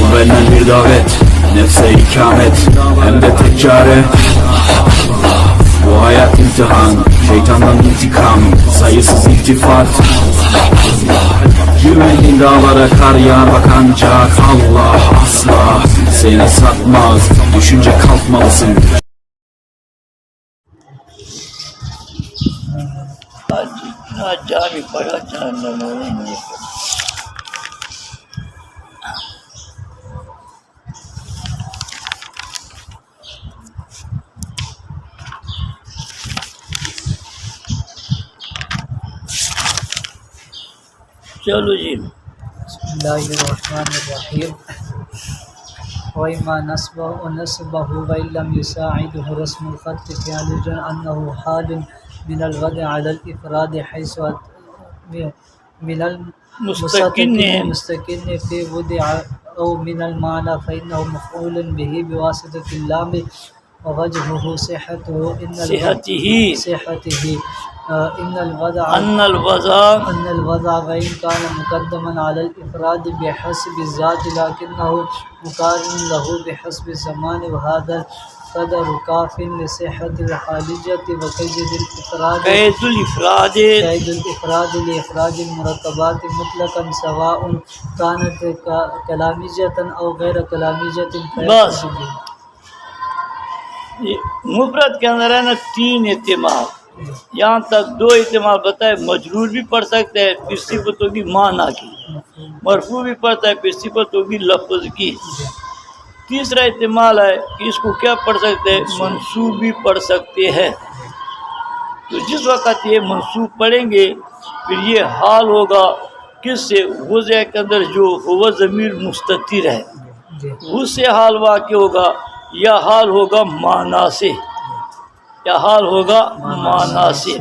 Bu benden bir davet, nefse ikamet, hem de tek çare. Bu hayat imtihan, şeytandan intikam, sayısız iltifat. Güvendiğin dağlara kar yağar bak ancak Allah asla seni satmaz, düşünce kalkmalısın. جانی پڑا جاننا نہیں. چلو جی. بسم اللہ الرحمن الرحیم. وَإِمَّا نَصْبَهُ وَإِنْ لَمْ يُسَاعِدْهُ رَسْمُ الْخَطِّ فَيَعْلُجُ أَنَّهُ حَالٌ مِنَ الْوَضْعِ عَلَى الْإِفْرَادِ حَيْثُ مِنَ الْمُسْتَكِنِ فِي وَضْعِ أَوْ مِنَ الْمَعْنَى فَإِنَّهُ مَفْعُولٌ بِهِ بِوَاسِطَةِ اللَّامِ وَوَجْهُهُ صِحَّتُهُ إن الوضع وإن كان مقدما على الإفراد بحسب الذات لكنه مقارن له بحسب الزمان وهذا القدر كاف لصحة الحالجة وقيد الإفراد لإفراد المركبات مطلقا سواء كانت كلامية أو غير كلامية. مفرد کے اندر ہے نا 3 احتمال. یہاں تک 2 احتمال بتائے. مجرور بھی پڑھ سکتے ہیں پھر صفت ہوگی معنی کی, مرفوع بھی پڑھتا ہے پھر صفت ہوگی لفظ کی. تیسرا احتمال ہے کہ اس کو کیا پڑھ سکتے ہیں, منصوب بھی پڑھ سکتے ہیں. تو جس وقت یہ منصوب پڑھیں گے پھر یہ حال ہوگا کس سے, وضع کے اندر جو ہوا ضمیر مستتر ہے اس سے حال واقع ہوگا, یا حال ہوگا معنی سے, یا حال ہوگا معنی سے.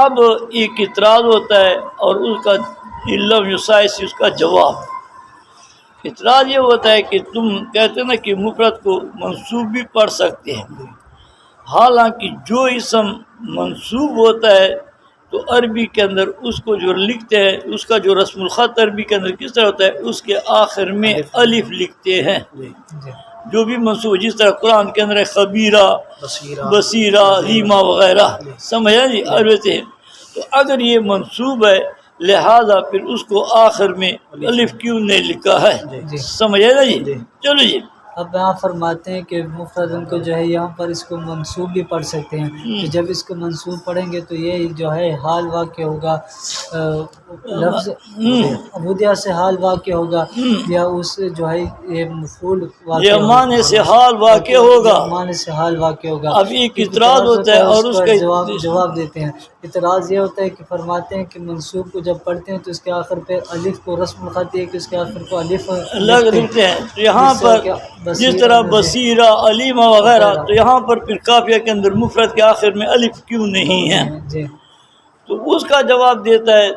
اب ایک اعتراض ہوتا ہے اور اس کا علم یسائی سے اس کا جواب. اعتراض یہ ہوتا ہے کہ تم کہتے ہیں نا کہ مفرد کو منصوب بھی پڑھ سکتے ہیں, حالانکہ جو اسم منصوب ہوتا ہے تو عربی کے اندر اس کو جو لکھتے ہیں اس کا جو رسم الخط عربی کے اندر کس طرح ہوتا ہے, اس کے آخر میں الف لکھتے ہیں. جو بھی منصوب, جس طرح قرآن کے اندر خبیرہ, بصیرہ, علیم وغیرہ, سمجھا جی عربی سے. تو اگر یہ منصوب ہے لہذا پھر اس کو آخر میں الف کیوں نہیں لکھا ہے, سمجھا نا جی. چلو جی. اب یہاں فرماتے ہیں کہ مفردن کو جو ہے یہاں پر اس کو منصوب بھی پڑھ سکتے ہیں. تو جب اس کو منصوب پڑھیں گے تو یہ جو ہے حال واقع ہوگا, لفظ عبودیہ سے حال واقع ہوگا, یا اس جو ہے یہ مفعول یہ معنی سے حال واقع ہوگا, معنی سے حال واقع ہوگا. اب ایک اعتراض ہوتا ہے اور اس کا جواب دیتے ہیں. اعتراض یہ ہوتا ہے کہ فرماتے ہیں کہ منصوب کو جب پڑھتے ہیں تو اس کے آخر پہ الف کو رسم الخط ہے کہ اس کے آخر کو الف لکھتے ہیں. تو یہاں پر جس طرح بصیرہ, علیمہ وغیرہ, تو یہاں پر پھر قافیہ کے اندر مفرد کے آخر میں الف کیوں نہیں ہے. تو اس کا جواب دیتا ہے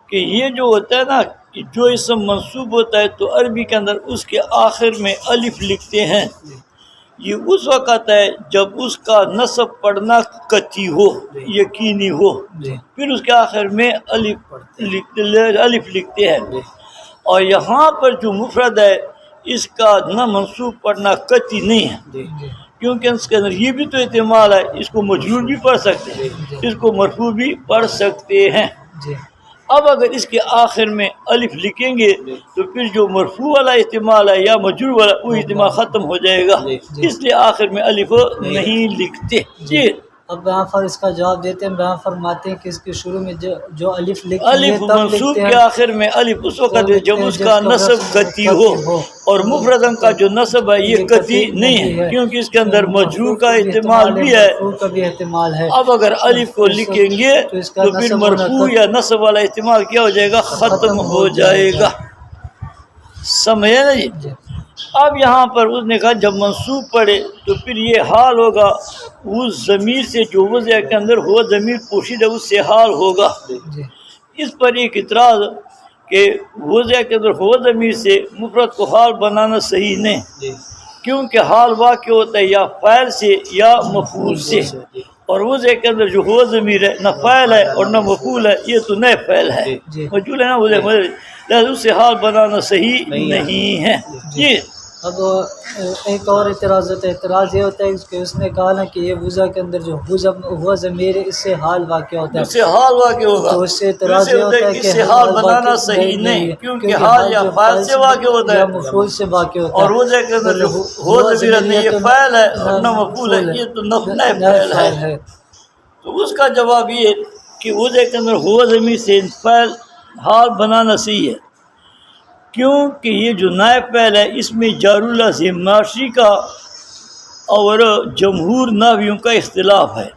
کہ یہ جو ہوتا ہے نا کہ جو اسم منصوب ہوتا ہے تو عربی کے اندر اس کے آخر میں الف لکھتے ہیں. یہ اس وقت ہے جب اس کا نصب پڑھنا قطعی ہو, یقینی ہو, پھر اس کے آخر میں الف لکھتے ہیں. اور یہاں پر جو مفرد ہے اس کا نہ منصوب پڑھنا قطعی نہیں ہے, کیونکہ اس کے اندر یہ بھی تو احتمال ہے اس کو مجرور بھی پڑھ سکتے ہیں, اس کو مرفوع بھی پڑھ سکتے ہیں. اب اگر اس کے آخر میں الف لکھیں گے تو پھر جو مرفوع والا احتمال ہے یا مجرور والا وہ احتمال ختم ہو جائے گا, اس لیے آخر میں الف نہیں لکھتے. جی. اب یہاں پر اس کا جواب دیتے ہیں. یہاں فرماتے ہیں کہ اس کے شروع میں جو الف لکھتے ہیں الف منصوب کے آخر میں الف اس وقت جب اس کا نصب قطعی ہو, اور مفردن کا جو نصب ہے یہ قطعی نہیں ہے کیونکہ اس کے اندر مجرور کا احتمال بھی ہے. اب اگر الف کو لکھیں گے تو پھر مرفوع یا نصب والا احتمال کیا ہو جائے گا, ختم ہو جائے گا. سمجھے نا جی. اب یہاں پر اس نے کہا جب منصوب پڑھے تو پھر یہ حال ہوگا اس ضمیر سے جو وضع کے اندر ہو ضمیر پوشیدہ اس سے حال ہوگا. اس پر ایک اعتراض کہ وضع کے اندر ہو ضمیر سے مفرد کو حال بنانا صحیح نہیں, کیونکہ حال واقع ہوتا ہے یا فاعل سے یا مفعول سے، اور وضع کے اندر جو ہوا ضمیر ہے نہ فاعل ہے اور نہ مفعول ہے، یہ تو نئے فعل ہے، مجھول ہے نا وضع، لہذا اس سے حال بنانا صحیح نہیں ہے۔ جی اب ایک اور اعتراض ہوتا ہے، اعتراض یہ ہوتا ہے کہ اس نے کہا نا کہ یہ وضع کے اندر جو ہوا ضمیر ہے اس سے حال واقع ہوتا ہے، اس سے حال واقع ہوگا، تو اس سے اعتراض یہ ہوتا ہے کہ اس سے حال بنانا صحیح نہیں، کیونکہ حال یا فاعل سے واقع ہوتا ہے یا مفعول سے واقع ہوتا ہے، اور وضع کے اندر جو ہوا ضمیر نہ یہ فاعل ہے اور نہ مفعول ہے، یہ تو نئے فعل ہے۔ تو اس کا جواب یہ کہ وضع کے اندر ہوا ضمیر سے فعل حال بنانا صحیح ہے، کیونکہ یہ جو نائب فعل ہے اس میں جار اللازم معاشی کا اور جمہور نحویوں کا اختلاف ہے۔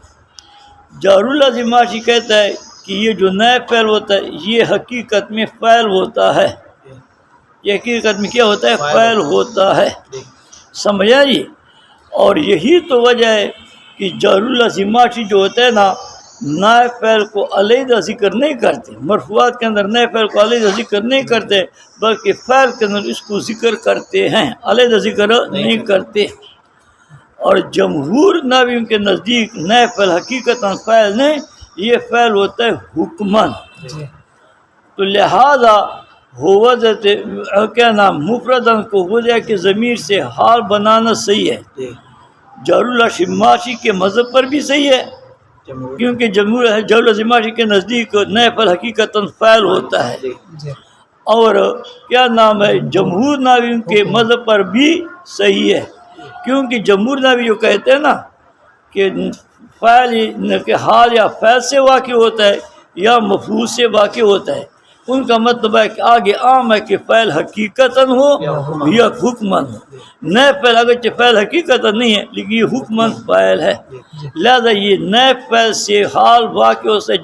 جار اللازم معاشی کہتا ہے کہ یہ جو نائب فعل ہوتا ہے یہ حقیقت میں فعل ہوتا ہے، یہ حقیقت میں کیا ہوتا ہے؟ فعل ہوتا ہے، سمجھا جی؟ اور یہی تو وجہ ہے کہ جار اللازم معاشی جو ہوتا ہے نا نائب فعل کو علیحدہ ذکر نہیں کرتے، مرفوعات کے اندر نائب فعل کو علیحدہ ذکر نہیں کرتے، بلکہ فعل کے اندر اس کو ذکر کرتے ہیں، علیحدہ ذکر نہیں کرتے۔ اور جمہور نحویوں کے نزدیک نائب فعل حقیقتاً فعل نہیں، یہ فعل ہوتا ہے حکماً، تو لہذا کیا نام مفردن کو وضع کے ضمیر سے حال بنانا صحیح ہے، جار اللازم معاشی کے مذہب پر بھی صحیح ہے، کیونکہ جار اللازم معاشی کے نزدیک نائب فعل حقیقتاً فعل ہوتا ہے، اور کیا نام ہے جمہور نحویوں کے مذہب پر بھی صحیح ہے، کیونکہ جمہور نحوی جو کہتے ہیں نا کہ فعل کہ حال یا فعل سے واقع ہوتا ہے یا مفعول سے واقع ہوتا ہے، ان کا مطلب ہے کہ آگے عام ہے کہ فعل حقیقتاً ہو یا حکماً ہو، نئے فعل اگرچہ فعل حقیقتاً نہیں ہے لیکن یہ حکماً فعل ہے، لہذا یہ نئے فعل سے حال واقع ہوتا ہے،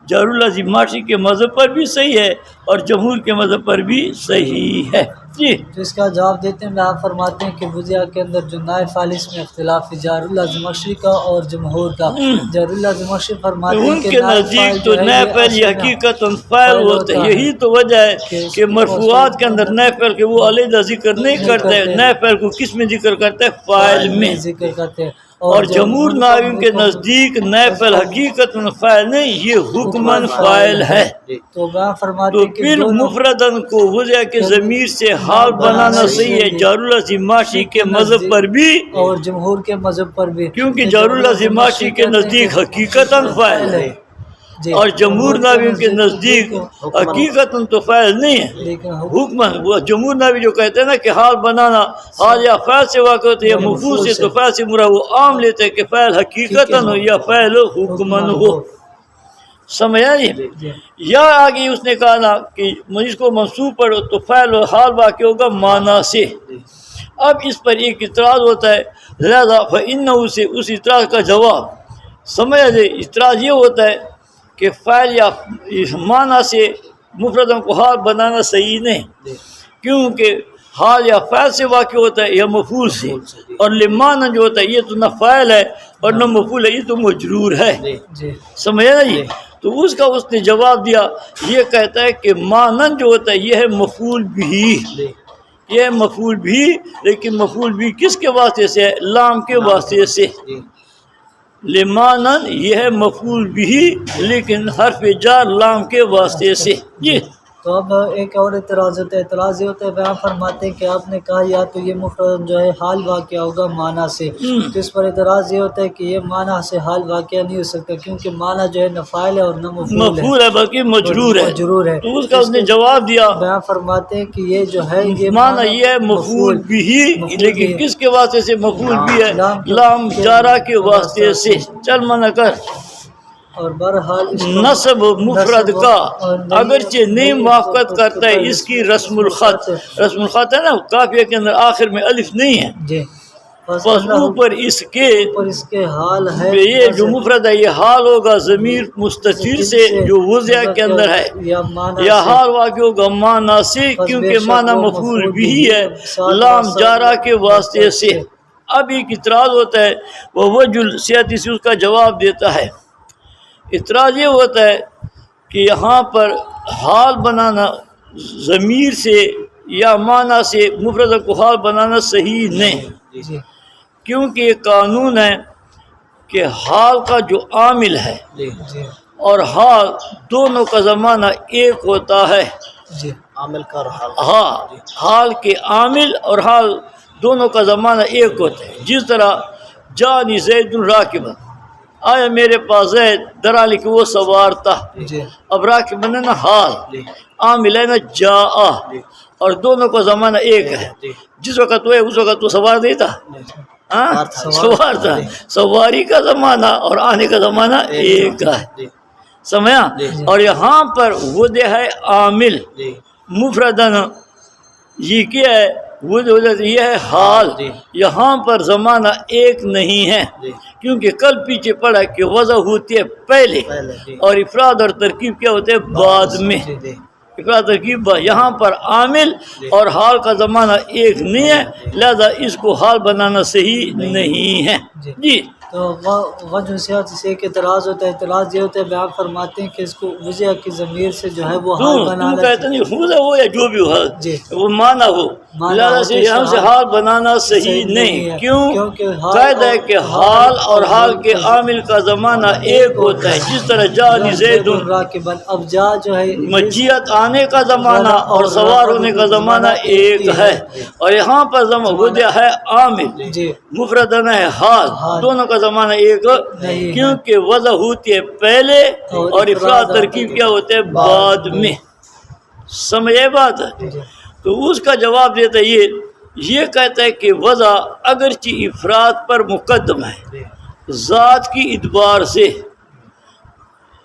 جار اللازم معاشی کے مذہب پر بھی صحیح ہے اور جمہور کے مذہب پر بھی صحیح ہے۔ جی تو اس کا جواب دیتے ہیں، آپ فرماتے ہیں کہ وضع کے اندر جو نائب فاعل اس میں اختلاف ہے جار اللازم معاشی کا اور جمہور کا۔ جار اللازم معاشی فرماتے ہیں ان کہ کے نزدیک تو نائب فعل حقیقتاً فاعل ہوتا ہے، یہی تو وجہ ہے کہ مرفوعات کے اندر نائب فعل کے وہ علیحدہ ذکر نہیں کرتے، نائب فعل کو کس میں ذکر کرتے ہیں؟ فاعل میں ذکر کرتے ہیں، اور جمہور نحویوں کے نزدیک نائب فعل حقیقتاً فاعل نہیں، یہ حکماً فاعل ہے، تو وہ فرماتے تو ہیں کہ پھر مفردن کو وضع کے ضمیر سے حال بنانا صحیح ہے جار اللازم معاشی کے مذہب پر بھی اور جمہور کے مذہب پر بھی، کیونکہ جار اللازم معاشی کے نزدیک حقیقتاً فاعل ہے اور جمہور نحویوں کے نزدیک حقیقتاً تو فاعل نہیں ہے، لیکن حکماً۔ وہ جمہور نحوی جو کہتے ہیں نا کہ حال بنانا حال یا فعل سے واقع ہوتا ہے یا مفعول سے، تو فعل سے مراد وہ عام لیتے ہیں کہ فعل حقیقتاً ہو یا فعل حکماً ہو، سمجھا جی؟ یا آگے اس نے کہا نا کہ اس کو منصوب پڑھو تو فعل و حال واقع ہوگا معنی سے، اب اس پر ایک اعتراض ہوتا ہے، لہذا فإنہ سے اس اعتراض کا جواب سمجھا جائے، اعتراض یہ ہوتا ہے کہ فعل یا معنی سے مفردوں کو حال بنانا صحیح نہیں، کیونکہ حال یا فعل سے واقع ہوتا ہے یا مفعول سے، اور لمعنی جو ہوتا ہے یہ تو نہ فاعل ہے اور نہ مفعول ہے، یہ تو مجرور ہے، سمجھا نا جی؟ تو اس کا اس نے جواب دیا، یہ کہتا ہے کہ معنی جو ہوتا ہے یہ ہے مفعول بھی، یہ ہے مفعول بھی، لیکن مفعول بھی کس کے واسطے سے ہے؟ لام کے واسطے سے، لمعنن یہ ہے مفعول بھی لیکن حرف جار لام کے واسطے سے۔ جی تو اب ایک اور اعتراض ہوتا ہے، اعتراض یہ ہوتا ہے، بیان فرماتے ہیں کہ آپ نے کہا یا تو یہ مفرد جو ہے حال واقع ہوگا معنی سے، تو اس پر اعتراض یہ ہوتا ہے کہ یہ معنی سے حال واقع نہیں ہو سکتا، کیونکہ معنی جو ہے نہ فاعل ہے اور نہ مفعول ہے بلکہ مجرور ہے، ہے، تو اس کا اس نے جواب دیا، بیان فرماتے ہیں کہ یہ جو ہے یہ معنی یہ ہے مفعول بھی، لیکن کس کے واسطے سے مفعول بھی ہے؟ لام جارہ کے واسطے سے، چل منع کر۔ اور بہرحال نصب مفرد کا اگرچہ نہیں موافقت کرتا ہے اس کی رسم الخط، رسم الخط ہے نا قافیہ کے اندر آخر میں الف نہیں ہے، جی، بس اوپر اس کے حال ہے، یہ جو مفرد ہے یہ حال ہوگا ضمیر مستتر سے جو وضع کے اندر ہے، یا حال واقع ہوگا معنی سے کیونکہ معنی مفعول بھی ہے لام جارہ کے واسطے سے۔ اب ایک اعتراض ہوتا ہے، وہ وجہ الصحت سے اس کا جواب دیتا ہے، اعتراض یہ ہوتا ہے کہ یہاں پر حال بنانا ضمیر سے یا معنی سے مفرد کو حال بنانا صحیح نہیں، جی کیونکہ یہ قانون ہے کہ حال کا جو عامل ہے جی اور حال دونوں کا زمانہ ایک ہوتا ہے۔ جی عامل کا اور حال ہاں، حال کے عامل اور حال دونوں کا زمانہ ایک ہوتا ہے۔ جس طرح جانی زید راکبا، آیا میرے پاس زید درالی کہ وہ سوار تھا، جی اب راکبا ہے نا حال، عامل ہے نا جا، اور دونوں کا زمانہ ایک ہے۔ جس وقت وہ ہے اس وقت وہ سوار نہیں تھا، ہاں سوار تھا، سواری کا زمانہ اور آنے کا زمانہ ایک ہے، سمجھا؟ اور یہاں پر وہ دے ہے عامل مفردن، یہ کیا ہے وہ یہ ہے حال، یہاں پر زمانہ ایک نہیں ہے، کیونکہ کل پیچھے پڑا کہ وضع ہوتی ہے پہلے اور افراد اور ترکیب کیا ہوتے ہیں بعد میں۔ افراد ترکیب یہاں پر عامل اور حال کا زمانہ ایک نہیں ہے، لہذا اس کو حال بنانا صحیح نہیں ہے۔ جی تو وجہ صحت سے ایک اعتراض ہوتا ہے، اعتراض یہ ہوتا ہے بیان فرماتے ہیں کہ اس کو وجہ کی ضمیر سے جو ہے وہ حال بنانا کہتے نہیں خود ہو یا جو بھی ہو جی وہ معنی ہو، لہذا سے یہاں سے حال بنانا صحیح نہیں، کیوں؟ قاعدہ ہے کہ حال اور حال کے عامل کا زمانہ ایک ہوتا ہے، جس طرح جانی زید راکبا، اب جا جو ہے مجیت آنے کا زمانہ اور سوار ہونے کا زمانہ ایک ہے، اور یہاں پر وجہ ہے عامل جی مفردن ہے حال، دونوں کا زمانہ ایک، کیونکہ وضع ہوتی ہے پہلے اور افراد ترکیب کیا ہوتے ہیں بعد میں، سمجھے بات؟ تو اس کا جواب دیتا ہے یہ کہتا ہے کہ وضع اگرچہ افراد پر مقدم ہے ذات کی اعتبار سے،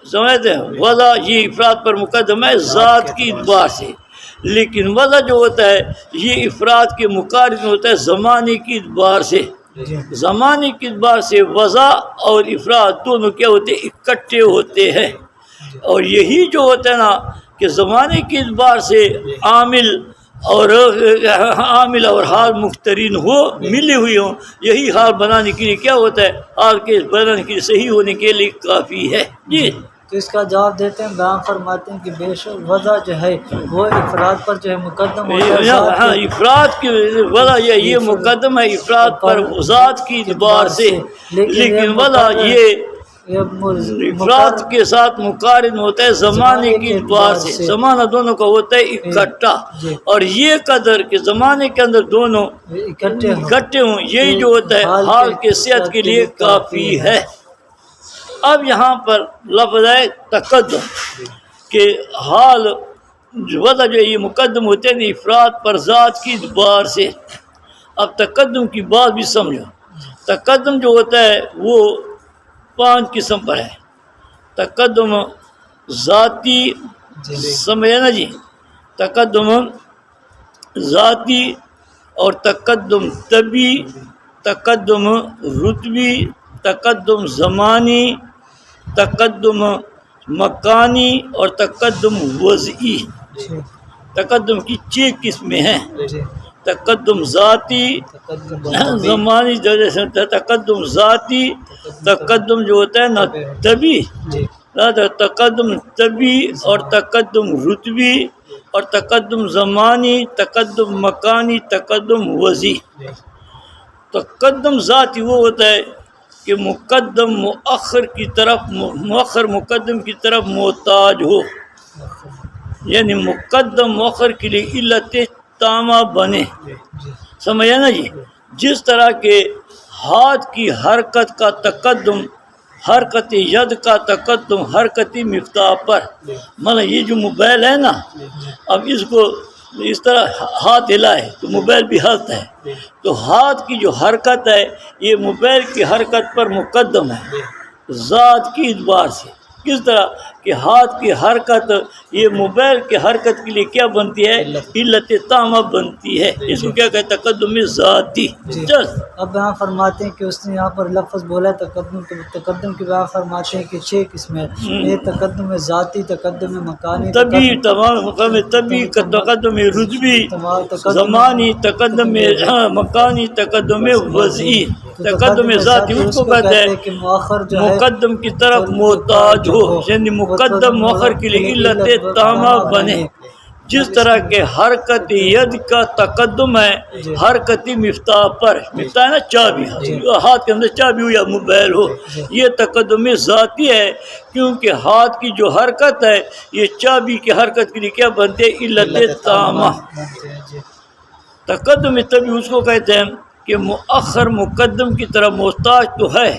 سمجھتے ہیں؟ وضع یہ افراد پر مقدم ہے ذات کی اعتبار سے، لیکن وضع جو ہوتا ہے یہ افراد کے مقارن ہوتا ہے زمانے کی اعتبار سے۔ زمانے کے اعتبار سے وضع اور افراد دونوں کیا ہوتے ہیں اکٹھے ہوتے ہیں، اور یہی جو ہوتا ہے نا کہ زمانے کے اعتبار سے عامل اور حال مقترن ہو، ملی ہوئی ہوں، یہی حال بنانے کے لیے کیا ہوتا ہے، حال کے بنانے کے لیے صحیح ہونے کے لیے کافی ہے۔ جی تو اس کا جواب دیتے ہیں، بیان فرماتے ہیں کہ بے شک وضع جو ہے وہ افراد پر جو ہے مقدم ہوتا ہے، ہاں افراد کی وضع یہ مقدم ہے افراد پر ذات کی اعتبار سے، لیکن وضع یہ افراد کے ساتھ مقارن ہوتا ہے زمانے کی اعتبار سے، زمانہ دونوں کا ہوتا ہے اکٹھا، اور یہ قدر کہ زمانے کے اندر دونوں اکٹھے ہوں یہی جو ہوتا ہے حال کے صحت کے لیے کافی ہے۔ اب یہاں پر لفظ ہے تقدم، کہ حال وضع جو یہ مقدم ہوتے ہیں افراد پر ذات کی اعتبار سے۔ اب تقدم کی بات بھی سمجھو، تقدم جو ہوتا ہے وہ 5 قسم پر ہے۔ تقدم ذاتی، سمجھے نا جی، تقدم ذاتی اور تقدم طبی، تقدم رتبی، تقدم زمانی، تقدم مکانی اور تقدم وضعی۔ تقدم کی 6 قسمیں ہیں، تقدم ذاتی، زمانی، تقدم ذاتی، تقدم جو ہوتا ہے نا طبی، تقدم طبی اور تقدم رتبی اور تقدم زمانی، تقدم مکانی، تقدم وضعی۔ تقدم ذاتی وہ ہوتا ہے کہ مقدم مؤخر کی طرف، مؤخر مقدم کی طرف محتاج ہو، یعنی مقدم مؤخر کے لیے علت تامہ بنے، سمجھا نا جی؟ جس طرح کے ہاتھ کی حرکت کا تقدم، حرکت ید کا تقدم حرکت مفتاح پر، مطلب یہ جو موبائل ہے نا، اب اس کو اس طرح ہاتھ ہلائے تو موبائل بھی ہلتا ہے، تو ہاتھ کی جو حرکت ہے یہ موبائل کی حرکت پر مقدم ہے ذات کی اعتبار سے۔ کس طرح کہ ہاتھ کی حرکت یہ موبائل کی حرکت کے لیے کیا بنتی ہے، علت تامہ بنتی ہے، اس کو کیا کہتے ہیں تقدم ذاتی۔ اب یہاں فرماتے ہیں کہ اس نے یہاں پر لفظ بولا تقدم کے بیان فرماتے ہیں کہ 6 قسمیں، یہ تقدم ذاتی، تقدم مکانی، طبی، تمام مقام طبی، تقدم رتبی، زمانی، تقدم مکانی، تقدم وضعی۔ تقدم ذاتی اس کو کہتے ہیں کہ مقدم کی طرف محتاج ہو، یعنی مقدم مؤخر کے لیے علت تامہ بنے، جس طرح کہ حرکت ید کا تقدم ہے حرکت مفتاح پر، مفتاح ہے نا چابی، ہاتھ کے اندر چابی ہو یا موبائل ہو، یہ تقدم ذاتی ہے، کیونکہ ہاتھ کی جو حرکت ہے یہ چابی کی حرکت کے لیے کیا بنتے ہیں؟ علت تامہ۔ تقدم طبی اس کو کہتے ہیں کہ مؤخر مقدم کی طرح محتاج تو ہے،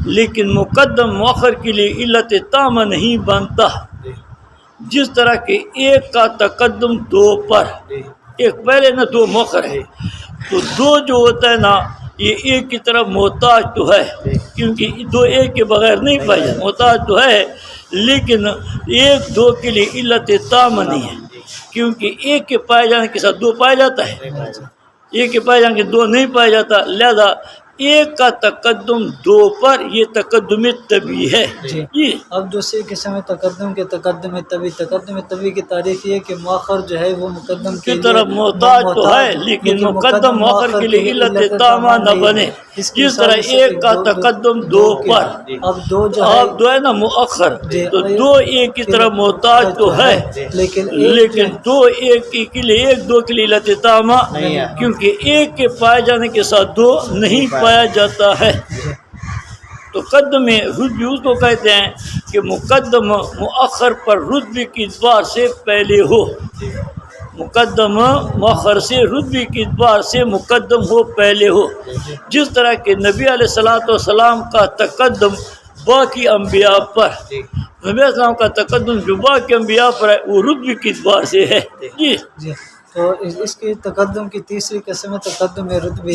لیکن مقدم مؤخر کے لیے علت تامہ نہیں بنتا۔ جس طرح کہ ایک کا تقدم دو پر، ایک پہلے نہ دو مؤخر ہے، تو دو جو ہوتا ہے نا یہ ایک کی طرف محتاج تو ہے، کیونکہ دو ایک کے بغیر نہیں پائے جاتے، محتاج تو ہے، لیکن ایک دو کے لیے علت تامہ نہیں ہے، کیونکہ ایک کے پائے جانے کے ساتھ دو پایا جاتا ہے، ایک کے پائے جانے کے دو نہیں پایا جاتا، لہذا ایک کا تقدم دو پر یہ تقدم طبی ہے۔ جی اب دوسری قسم ہے تقدم طبی۔ تقدم طبی کی تعریف یہ کہ مؤخر جو ہے وہ مقدم کی طرف محتاج تو ہے، لیکن مقدم مؤخر کے لیے علت تامہ نہ بنے۔ جس طرح ایک کا تقدم دو پر، اب دو جو اب دو ہے نا مؤخر، تو دو ایک کی طرف محتاج تو ہے، لیکن دو ایک کے لیے ایک دو کے لیے علت تامہ، کیونکہ ایک کے پائے جانے کے ساتھ دو نہیں پایا جاتا ہے۔ تو قدم رتبی اس کو کہتے ہیں کہ مقدم مؤخر پر رتبے کی اعتبار سے پہلے ہو، مقدم مؤخر سے رتبے کی اعتبار سے مقدم ہو پہلے ہو۔ جس طرح کہ نبی علیہ السلام کا تقدم باقی انبیاء پر، نبی علیہ السلام کا تقدم جو باقی انبیاء پر ہے وہ رتبے کی اعتبار سے ہے۔ جی تو اس کی تقدم کی تیسری قسم ہے تقدم رتبی۔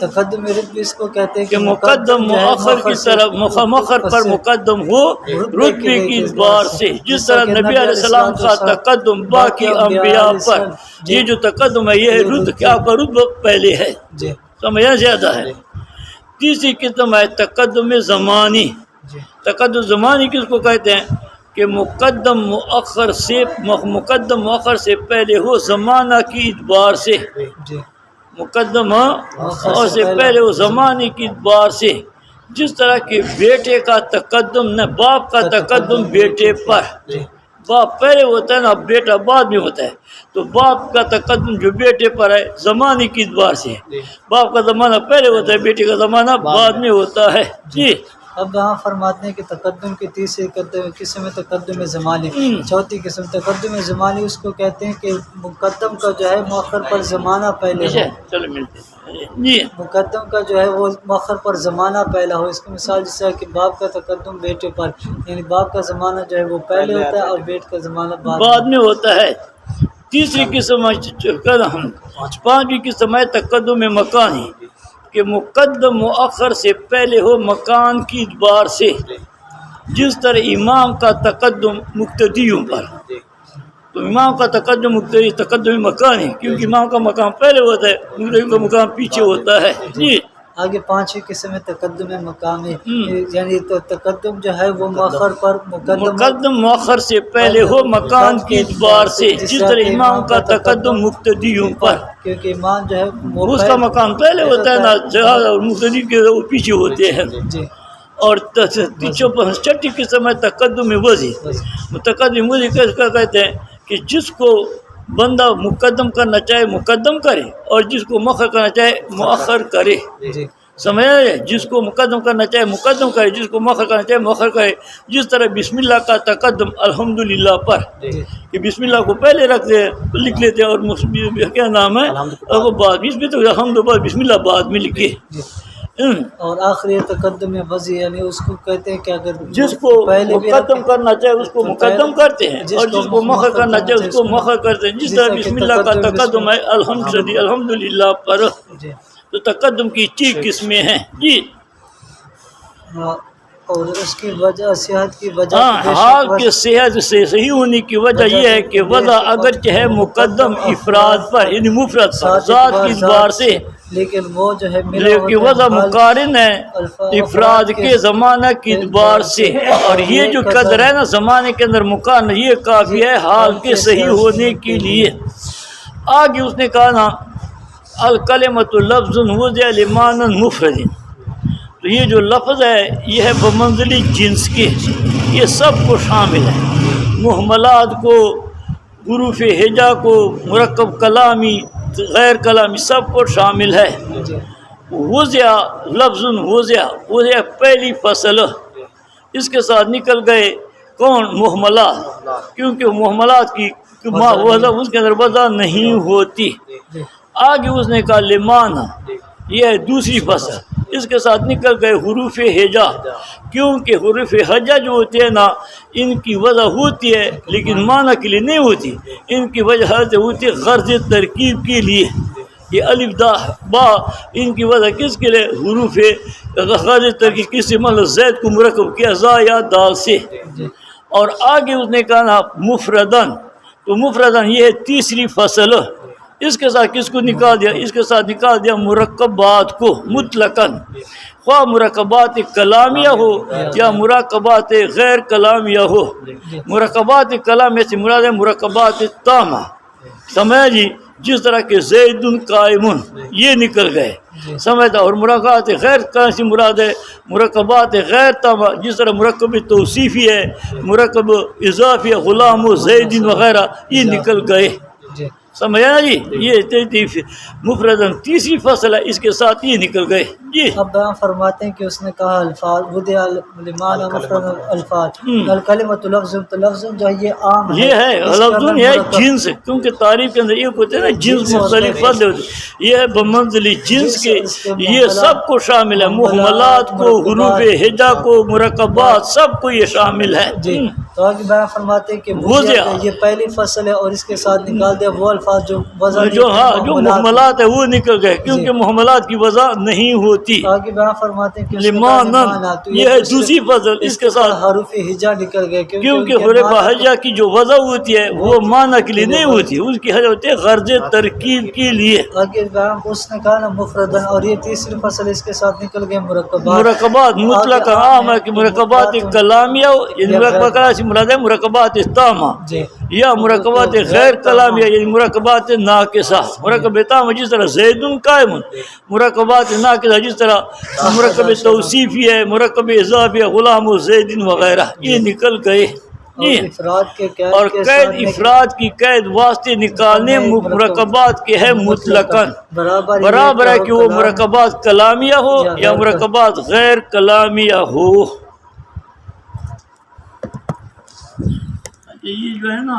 تقدم رتبی اس کو کہتے ہیں کہ مقدم مؤخر کی طرف مؤخر پر مقدم ہو رتبے کی اعتبار سے، جس طرح نبی علیہ السلام کا تقدم باقی انبیاء پر، یہ جو تقدم ہے یہ کیا کا رتبہ پہلے ہے، سمجھنا زیادہ ہے۔ تیسری قسم ہے تقدم زمانی۔ تقدم زمانی کس کو کہتے ہیں کہ مقدم مؤخر سے پہلے ہو زمانہ کی اعتبار سے، مقدم اور سے پہلے ہو زمانے کی اعتبار سے۔ جس طرح کہ بیٹے کا تقدم نہ باپ کا تقدم بیٹے پر، باپ پہلے ہوتا ہے نا بیٹا بعد میں ہوتا ہے، تو باپ کا تقدم جو بیٹے پر ہے زمانے کی اعتبار سے، باپ کا زمانہ پہلے ہوتا ہے، بیٹے کا زمانہ بعد میں ہوتا ہے۔ جی اب یہاں فرماتے ہیں کہ تقدم کی تیسری قسم ہے تقدم زمانی۔ چوتھی قسم تقدم زمانی اس کو کہتے ہیں کہ مقدم کا جو ہے مؤخر پر زمانہ پہلے ہو، چلو ملتے ہیں۔ جی مقدم کا جو ہے وہ مؤخر پر زمانہ پہلا ہو۔ اس کی مثال جس طرح کہ باپ کا تقدم بیٹے پر، یعنی باپ کا زمانہ جو ہے وہ پہلے ہوتا ہے اور بیٹے کا زمانہ بعد میں ہوتا ہے۔ تیسری قسم پانچویں قسم ہے تقدم مکانی، کہ مقدم مؤخر سے پہلے ہو مکان کی اعتبار سے، جس طرح امام کا تقدم مقتدیوں پر، تو امام کا تقدم مقتدی تقدم مکان ہے، کیونکہ امام کا مقام پہلے ہوتا ہے، مقتدیوں کا مقام پیچھے ہوتا ہے۔ جی آگے پانچویں قسم ہے تقدم مقامی، یعنی تو تقدم جو ہے وہ مؤخر پر مقدم مؤخر سے پہلے ہو مکان کی اعتبار سے، جس طرح امام کا تقدم مقتدیوں پر، کیونکہ امام جو ہے اس کا مقام پہلے ہوتا ہے نا، اور مقتدی کے وہ پیچھے ہوتے ہیں۔ اور چھٹی قسم ہے تقدم وضعی۔ تقدم وضعی کا کہتے ہیں کہ جس کو بندہ مقدم کرنا چاہے مقدم کرے، اور جس کو مؤخر کرنا چاہے مؤخر کرے، سمجھا ہے؟ جس کو مقدم کرنا چاہے مقدم کرے، جس کو مؤخر کرنا چاہے مؤخر کرے۔ جس طرح بسم اللہ کا تقدم الحمدللہ پر، کہ بسم اللہ کو پہلے لکھ لیتے ہیں، اور کیا نام ہے اور وہ بعد میں تو الحمد بسم اللہ بعد میں لکھے۔ اور آخری تقدم وضعی، یعنی اس کو کہتے ہیں کہ اگر جس کو مقدم کرنا چاہے اس کو مقدم کرتے ہیں، اور جس کو مؤخر کرنا چاہے اس کو مؤخر کرتے ہیں۔ جس طرح بسم اللہ کا تقدم ہے الحمدللہ پر۔ تو تقدم کی 4 قسمیں ہیں۔ جی اور اس کی وجہ صحت کی وجہ حال کے صحت سے صحیح ہونے کی وجہ یہ ہے کہ وضع اگرچہ ہے مقدم افراد پر، یعنی مفرد پر ذات کی اعتبار سے، لیکن وہ جو ہے لیکن وضع مقارن ہے افراد کے زمانہ کی اعتبار سے، اور یہ جو قدر ہے نا زمانے کے اندر مقارن، یہ کافی ہے حال کے صحیح ہونے کے لیے۔ آگے اس نے کہا نا الکلمۃ لفظ وضع لمعنی مفرد، تو یہ جو لفظ ہے یہ ہے بمنزل جنس کے، یہ سب کو شامل ہے، محملات کو حروف ہجا کو، مرکب کلامی غیر کلامی سب کو شامل ہے۔ وضع لفظ وضع پہلی فصل، اس کے ساتھ نکل گئے کون؟ محملات، کیونکہ محملات کی وضع اس کے اندر وضع نہیں ہوتی۔ آگے اس نے کہا لمانا، یہ ہے دوسری فصل، اس کے ساتھ نکل گئے حروف ہجا، کیونکہ حروف ہجا جو ہوتے ہیں نا ان کی وضع ہوتی ہے لیکن معنی کے لیے نہیں ہوتی، ان کی وجہ ہوتی ہے غرض ترکیب کے لیے۔ یہ الف دا با ان کی وجہ کس کے لیے؟ حروف غرض ترکیب، کس سے؟ مطلب زید کو مرکب کیا زا یا دال سے۔ اور آگے اس نے کہا نا مفردن، تو مفردن یہ ہے تیسری فصل، اس کے ساتھ کس کو نکال دیا؟ اس کے ساتھ نکال دیا مرکبات کو مطلقاً، خواہ مرکبات کلامیہ ہو یا مرکبات غیر کلامیہ ہو۔ مرکبات کلامیہ سے مراد ہے مرکبات تامہ، سمجھا جی، جس طرح کہ زید قائمن یہ نکل گئے، سمجھتا۔ اور مرکبات غیر کلامیہ سے مراد ہے مرکبات غیر تامہ، جس طرح مرکب توصیفی ہے، مرکب اضافی ہے، غلام و زید وغیرہ یہ نکل گئے، سمجھا نا جی۔ یہ مفردن تیسری فصل ہے، اس کے ساتھ یہ نکل گئے جی۔ اب بیان فرماتے ہیں کہ اس نے کہا الفاظ وضع لمعنی مفرد الفاظ، الکلمۃ لفظ، تو لفظ جو ہے یہ عام ہے، یہ ہے لفظ ہے جنس، کیونکہ تعریف کے اندر یہ ہوتے ہیں نا جنس مختلف فضل ہوتے، یہ ہے بمنزل جنس کے، یہ سب کو شامل ہے، محملات کو، حروف ہجا کو، مرکبات سب کو یہ شامل ہے جی۔ تو آگے بیان فرماتے ہیں کہ یہ پہلی فصل ہے اور اس کے ساتھ نکال دیا وہ الفاظ جو وضع جو محملات ہے وہ نکل گئے، کیونکہ محملات کی وضع نہیں ہوتی۔ آگے بیان فرماتے ہیں کہ لمانن یہ ہے دوسری فصل، اس کے ساتھ حروف ہجا نکل گئے، کیونکہ حروف ہجا کی جو وضع ہوتی ہے وہ معنی کے لیے نہیں ہوتی، اس کی وجہ ہوتی ہے غرض ترکیب کے لیے۔ آگے بیان اس نے کہا نا مفردن، اور یہ تیسری فصل اس کے ساتھ نکل گئے مرکبات۔ مرکبات مطلق عام ہے کہ مرکبات کلامیہ، یعنی مرکبات مراد ہے مرکبات تامہ، یا مرکبات غیر کلامیہ یعنی مرکبات ناقصہ۔ مرکب تامہ جس طرح زید قائم، مرکبات ناقصہ جس طرح مرکب توصیفی ہے، مرکب اضافی ہے، غلام و زید وغیرہ یہ نکل گئے۔ اور قید افراد کی قید واسطے نکالنے مرکبات کے ہے مطلقاً، برابر ہے کہ وہ مرکبات کلامیہ ہو یا مرکبات غیر کلامیہ ہو۔ یہ جو ہے نا